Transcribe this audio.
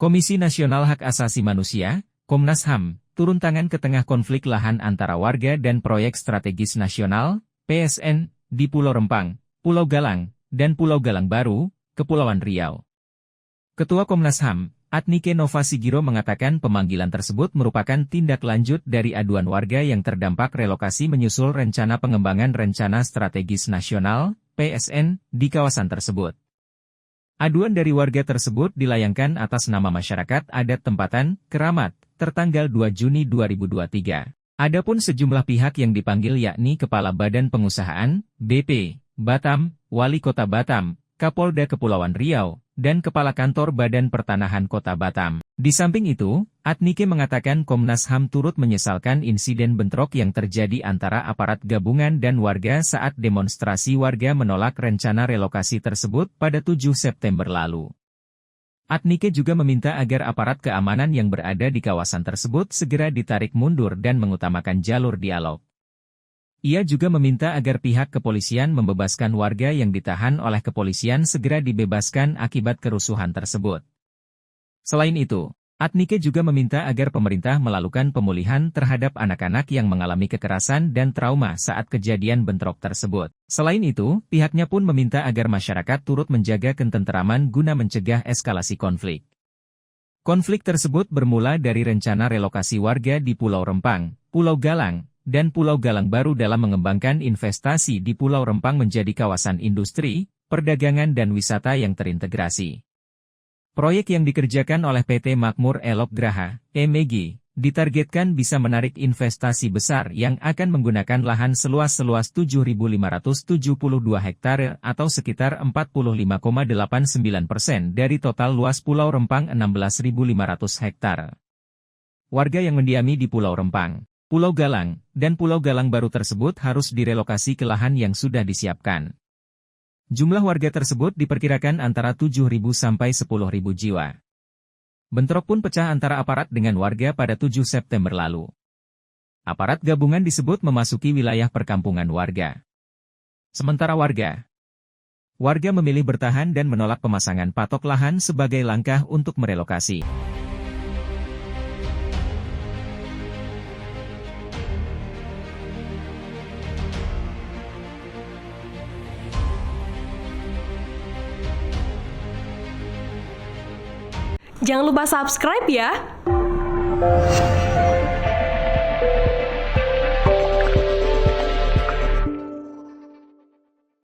Komisi Nasional Hak Asasi Manusia, Komnas HAM, turun tangan ke tengah konflik lahan antara warga dan Proyek Strategis Nasional, PSN, di Pulau Rempang, Pulau Galang, dan Pulau Galang Baru, Kepulauan Riau. Ketua Komnas HAM, Adnike Nova Sigiro mengatakan pemanggilan tersebut merupakan tindak lanjut dari aduan warga yang terdampak relokasi menyusul rencana pengembangan Rencana Strategis Nasional, PSN, di kawasan tersebut. Aduan dari warga tersebut dilayangkan atas nama masyarakat adat tempatan, Keramat, tertanggal 2 Juni 2023. Adapun sejumlah pihak yang dipanggil yakni Kepala Badan Pengusahaan, BP, Batam, Wali Kota Batam, Kapolda Kepulauan Riau, dan Kepala Kantor Badan Pertanahan Kota Batam. Di samping itu, Adnike mengatakan Komnas HAM turut menyesalkan insiden bentrok yang terjadi antara aparat gabungan dan warga saat demonstrasi warga menolak rencana relokasi tersebut pada 7 September lalu. Adnike juga meminta agar aparat keamanan yang berada di kawasan tersebut segera ditarik mundur dan mengutamakan jalur dialog. Ia juga meminta agar pihak kepolisian membebaskan warga yang ditahan oleh kepolisian segera dibebaskan akibat kerusuhan tersebut. Selain itu, Adnike juga meminta agar pemerintah melakukan pemulihan terhadap anak-anak yang mengalami kekerasan dan trauma saat kejadian bentrok tersebut. Selain itu, pihaknya pun meminta agar masyarakat turut menjaga ketenteraman guna mencegah eskalasi konflik. Konflik tersebut bermula dari rencana relokasi warga di Pulau Rempang, Pulau Galang, dan Pulau Galang Baru dalam mengembangkan investasi di Pulau Rempang menjadi kawasan industri, perdagangan dan wisata yang terintegrasi. Proyek yang dikerjakan oleh PT Makmur Elok Graha, MEG, ditargetkan bisa menarik investasi besar yang akan menggunakan lahan seluas 7.572 hektare atau sekitar 45,89% dari total luas Pulau Rempang 16.500 hektare. Warga yang mendiami di Pulau Rempang, Pulau Galang, dan Pulau Galang Baru tersebut harus direlokasi ke lahan yang sudah disiapkan. Jumlah warga tersebut diperkirakan antara 7.000 sampai 10.000 jiwa. Bentrok pun pecah antara aparat dengan warga pada 7 September lalu. Aparat gabungan disebut memasuki wilayah perkampungan warga. Sementara warga memilih bertahan dan menolak pemasangan patok lahan sebagai langkah untuk merelokasi. Jangan lupa subscribe ya!